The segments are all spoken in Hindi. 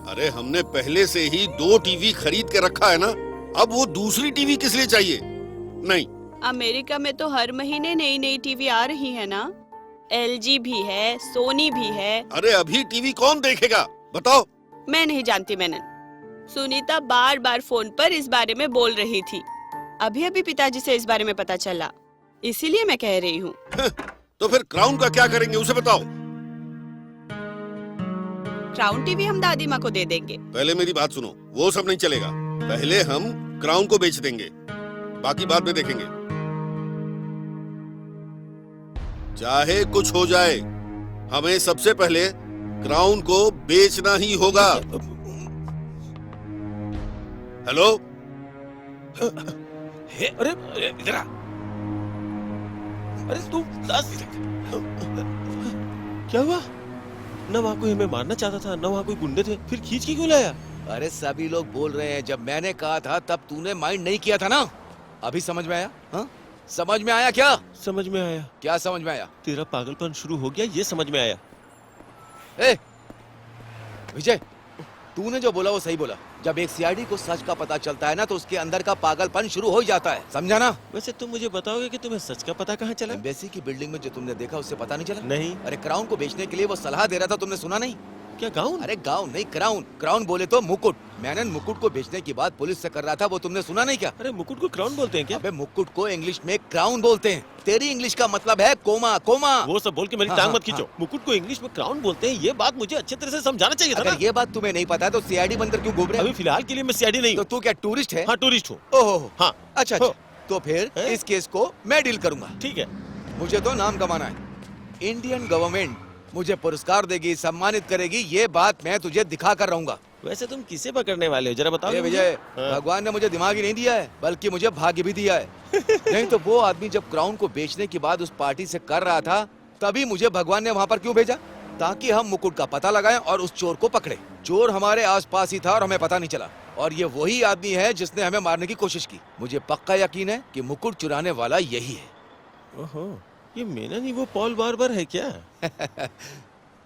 अरे हमने पहले से ही 2 टीवी खरीद के रखा है ना, अब वो दूसरी टीवी किस लिए चाहिए? नहीं। अमेरिका में तो हर महीने नई नई टीवी आ रही है ना। एलजी भी है, सोनी भी है। अरे अभी टीवी कौन देखेगा बताओ? मैं नहीं जानती मैनन। सुनीता बार बार फोन पर इस बारे में बोल रही थी। अभी अभी पिताजी से इस बारे में पता चला, इसीलिए मैं कह रही हूँ। तो फिर क्राउन का क्या करेंगे उसे बताओ। क्राउन टीवी हम दादी माँ को दे देंगे। पहले मेरी बात सुनो, वो सब नहीं चलेगा। पहले हम क्राउन को बेच देंगे, बाकी बाद में देखेंगे। चाहे कुछ हो जाए, हमें सबसे पहले क्राउन को बेचना ही होगा। हेलो? अरे इधर आ। अरे तू क्या हुआ? न वहाँ कोई हमें मारना चाहता था, न वहाँ कोई गुंडे थे, फिर खींच के क्यों लाया? अरे सभी लोग बोल रहे हैं, जब मैंने कहा था तब तूने माइंड नहीं किया था ना। अभी समझ में आया? हाँ, समझ में आया क्या? समझ में आया। क्या समझ में आया? तेरा पागलपन शुरू हो गया, ये समझ में आया। ए विजय, तूने जो बोला वो सही बोला। जब एक सीआईडी को सच का पता चलता है ना, तो उसके अंदर का पागलपन शुरू हो ही जाता है, समझा ना? वैसे तुम मुझे बताओगे कि तुम्हें सच का पता कहाँ चला? एम्बेसी की बिल्डिंग में जो तुमने देखा उससे पता नहीं चला? नहीं। अरे क्राउन को बेचने के लिए वो सलाह दे रहा था, तुमने सुना नहीं? क्या गाउन? अरे गाउन नहीं, क्राउन। क्राउन बोले तो मुकुट। मैंने मुकुट को बेचने की बात पुलिस से कर रहा था, वो तुमने सुना नहीं क्या? अरे मुकुट को क्राउन बोलते हैं क्या? अबे मुकुट को इंग्लिश में क्राउन बोलते हैं। तेरी इंग्लिश का मतलब है कोमा। कोमा वो सब बोल के मेरी हाँ, टांग हाँ, मत खींचो। मुकुट को इंग्लिश में क्राउन बोलते हैं, ये बात मुझे अच्छे तरह से समझाना चाहिए था अगर ना। ये बात तुम्हें नहीं पता है तो सीआईडी बनकर क्यों घूम रहे अभी हो? फिलहाल के लिए मैं सीआईडी नहीं तो हूँ। तू क्या टूरिस्ट है? हाँ, टूरिस्ट हूँ। ओहो हाँ। अच्छा हो। अच्छा, तो फिर हैं? इस केस को मैं डील करूंगा। ठीक है। मुझे तो नाम कमाना है। इंडियन गवर्नमेंट मुझे पुरस्कार देगी, सम्मानित करेगी, ये बात मैं तुझे दिखा कर रहूंगा। वैसे तुम किसे पकड़ने वाले हो, जरा बताओ। ए विजय, हाँ। भगवान ने मुझे दिमाग ही नहीं दिया है, बल्कि मुझे भाग्य भी दिया है। नहीं तो वो आदमी जब क्राउन को बेचने की बात उस पार्टी से कर रहा था, तभी मुझे भगवान ने वहाँ पर क्यों भेजा? ताकि हम मुकुट का पता लगाएं और उस चोर को पकड़े। चोर हमारे आसपास ही था और हमें पता नहीं चला। और ये वही आदमी है जिसने हमें मारने की कोशिश की। मुझे पक्का यकीन है कि मुकुट चुराने वाला यही है। ओहो, ये मेनन ही वो पॉल बार्बर है क्या?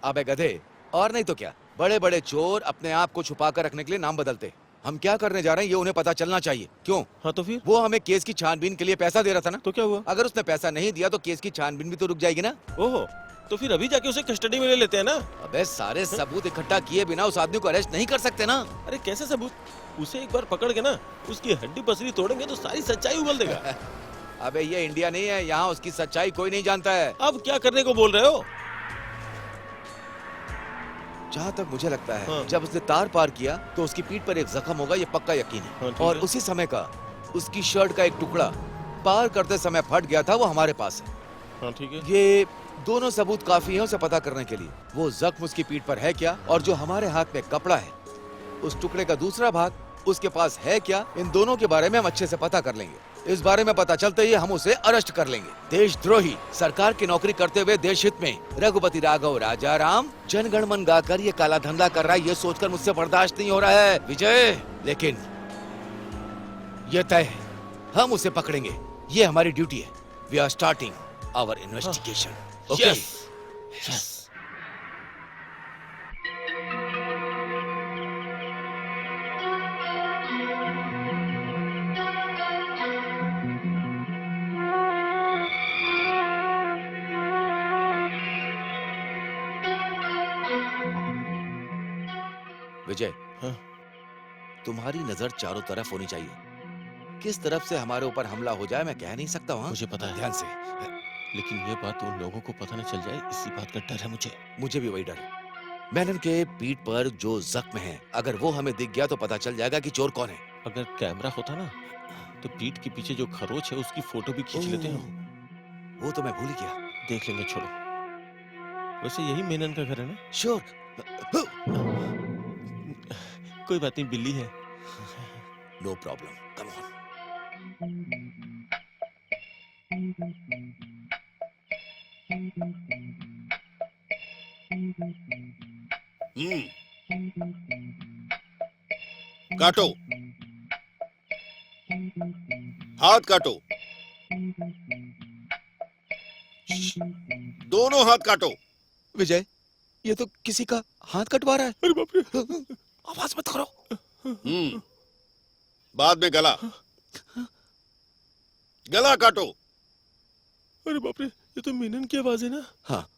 अबे गधे, और नहीं तो क्या। बड़े बड़े चोर अपने आप को छुपा कर रखने के लिए नाम बदलते। हम क्या करने जा रहे हैं ये उन्हें पता चलना चाहिए। क्यों? हाँ तो फिर? वो हमें केस की छानबीन के लिए पैसा दे रहा था ना। तो क्या हुआ? अगर उसने पैसा नहीं दिया तो केस की छानबीन भी तो रुक जाएगी ना। ओहो, तो फिर अभी जाके उसे कस्टडी में ले लेते हैं ना। अबे सारे सबूत इकट्ठा किए बिना उस आदमी को अरेस्ट नहीं कर सकते ना। अरे कैसे सबूत? उसे एक बार पकड़ के ना उसकी हड्डी पसली तोड़ेंगे तो सारी सच्चाई उगल देगा। अबे ये इंडिया नहीं है, यहाँ उसकी सच्चाई कोई नहीं जानता है। अब क्या करने को बोल रहे हो? जहाँ तक मुझे लगता है, हाँ। जब उसने तार पार किया तो उसकी पीठ पर एक जख्म होगा, ये पक्का यकीन हाँ, है। ठीक और है। उसी समय का उसकी शर्ट का एक टुकड़ा पार करते समय फट गया था, वो हमारे पास है। हाँ ठीक है। ये दोनों सबूत काफी हैं उसे पता करने के लिए। वो जख्म उसकी पीठ पर है क्या, और जो हमारे हाथ में कपड़ा है उस टुकड़े का दूसरा भाग उसके पास है क्या, इन दोनों के बारे में हम अच्छे से पता कर लेंगे। इस बारे में पता चलते ही हम उसे अरेस्ट कर लेंगे। देशद्रोही, सरकार की नौकरी करते हुए देश हित में रघुपति राघव राजा राम जनगण मन गाकर ये काला धंधा कर रहा है, ये सोचकर मुझसे बर्दाश्त नहीं हो रहा है विजय। लेकिन ये तय है, हम उसे पकड़ेंगे, ये हमारी ड्यूटी है। We are starting our investigation. Okay? Yes. Yes. Vijay, हाँ। तुम्हारी नजर चारों तरफ होनी चाहिए। किस तरफ से हमारे ऊपर हमला हो जाए मैं कह नहीं सकता हूँ। मुझे पता है। ध्यान से। लेकिन ये बात उन लोगों को पता न चल जाए, इसी बात का डर है मुझे। मुझे भी वही डर है। मैनन के पीठ पर जो जख्म है, अगर वो हमें दिख गया तो पता चल जाएगा कि चोर कौन है। अगर कैमरा होता ना तो पीठ के पीछे जो खरोच है उसकी फोटो भी खींच लेते हो। वो तो मैं भूल ही गया। देख लेंगे, छोड़ो। वैसे यही मेनन का घर है ना? श्योर। कोई बात नहीं, बिल्ली है। No problem, come on. काटो, हाथ काटो, दोनों हाथ काटो। विजय, ये तो किसी का हाथ कटवा रहा है। अरे बाप रे। आवाज मत करो। बाद में गला, गला काटो। अरे बाप रे, ये तो मेनन की आवाज है ना। हाँ,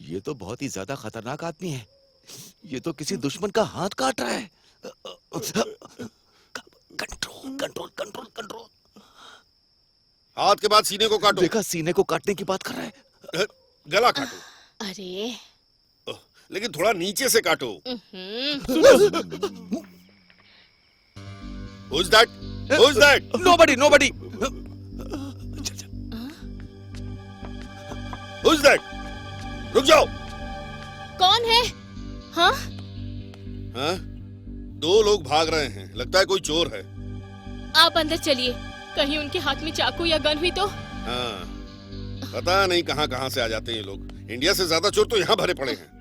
ये तो बहुत ही ज्यादा खतरनाक आदमी है। ये तो किसी दुश्मन का हाथ काट रहा है। Control control control control. हाथ के बाद सीने को काटो। देखा, सीने को काटने की बात कर रहा है। गला काटो, अरे लेकिन थोड़ा नीचे से काटो। Who's that? Who's that? Nobody, nobody. Who's that? रुक जाओ। कौन है? हाँ? हाँ? दो लोग भाग रहे हैं, लगता है कोई चोर है। आप अंदर चलिए, कहीं उनके हाथ में चाकू या गन हुई तो। हाँ, पता नहीं कहाँ कहाँ से आ जाते हैं ये लोग। इंडिया से ज्यादा चोर तो यहाँ भरे पड़े हैं।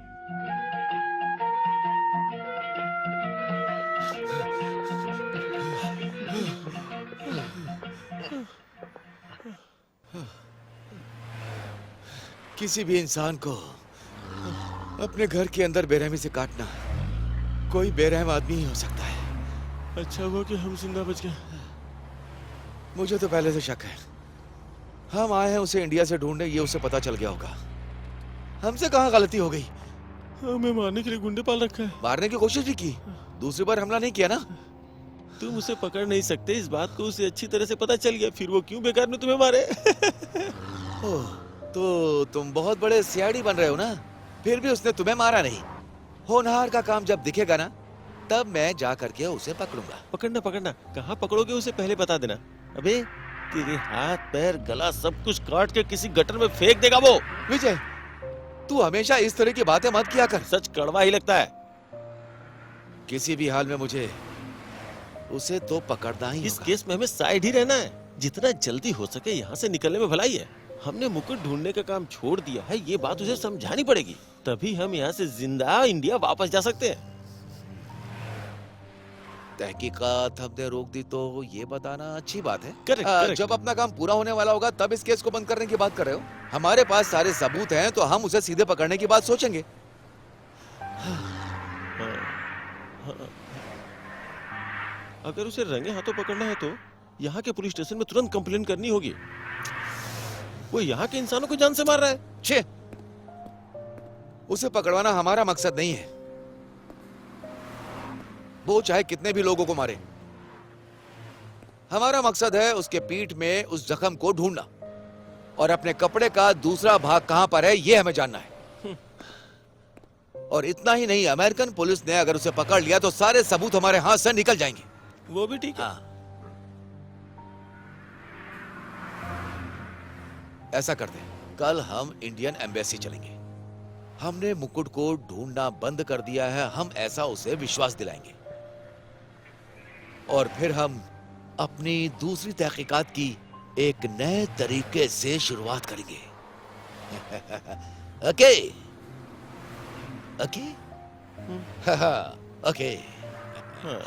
किसी भी इंसान को अपने घर के अंदर बेरहमी से काटना कोई बेरहम आदमी ही हो सकता है। अच्छा हुआ कि हम जिंदा बच गए। मुझे तो पहले से शक है। हम आए हैं उसे इंडिया से ढूंढने, ये उसे पता चल गया होगा। हमसे कहाँ गलती हो गई? हमें मारने के लिए गुंडे पाल रखा है। मारने की कोशिश भी की, दूसरी बार हमला नहीं किया ना। तुम उसे पकड़ नहीं सकते, इस बात को उसे अच्छी तरह से पता चल गया, फिर वो क्यों बेकार में तुम्हें मारे। ओह, तो तुम बहुत बड़े सीआईडी बन रहे हो ना, फिर भी उसने तुम्हें मारा नहीं। होनहार का काम जब दिखेगा ना, तब मैं जा करके उसे पकड़ूंगा। पकड़ना पकड़ना, कहाँ पकड़ोगे उसे पहले बता देना। अबे तेरे हाथ पैर गला सब कुछ काट के किसी गटर में फेंक देगा वो। विजय, तू हमेशा इस तरह की बातें मत किया कर। सच कड़वा ही लगता है। किसी भी हाल में मुझे उसे तो पकड़ना ही इस होगा। केस में हमें साइड ही रहना है, जितना जल्दी हो सके यहाँ से निकलने में भलाई है। हमने मुकुट ढूंढने का काम छोड़ दिया है, ये बात उसे समझानी पड़ेगी, तभी हम यहाँ से जिंदा इंडिया वापस जा सकते हैं। तहकीकात हमने रोक दी तो ये बताना अच्छी बात है। Correct, correct. जब अपना काम पूरा होने वाला होगा तब इस केस को बंद करने की बात कर रहे हो। हमारे पास सारे सबूत हैं, तो हम उसे सीधे पकड़ने की बात सोचेंगे। अगर उसे रंगे हाथों पकड़ना है तो यहाँ के पुलिस स्टेशन में तुरंत कंप्लेन करनी होगी। वो यहाँ के इंसानों को जान से मार रहा है। छे, उसे पकड़वाना हमारा मकसद नहीं है। वो चाहे कितने भी लोगों को मारे, हमारा मकसद है उसके पीठ में उस जख्म को ढूंढना, और अपने कपड़े का दूसरा भाग कहां पर है ये हमें जानना है। और इतना ही नहीं, अमेरिकन पुलिस ने अगर उसे पकड़ लिया तो सारे सबूत हमारे हाथ से निकल जाएंगे। वो भी ठीक है। हाँ, ऐसा करते हैं, कल हम इंडियन एम्बेसी चलेंगे। हमने मुकुट को ढूंढना बंद कर दिया है, हम ऐसा उसे विश्वास दिलाएंगे, और फिर हम अपनी दूसरी तहकीकात की एक नए तरीके से शुरुआत करेंगे। Okay okay okay. हाँ।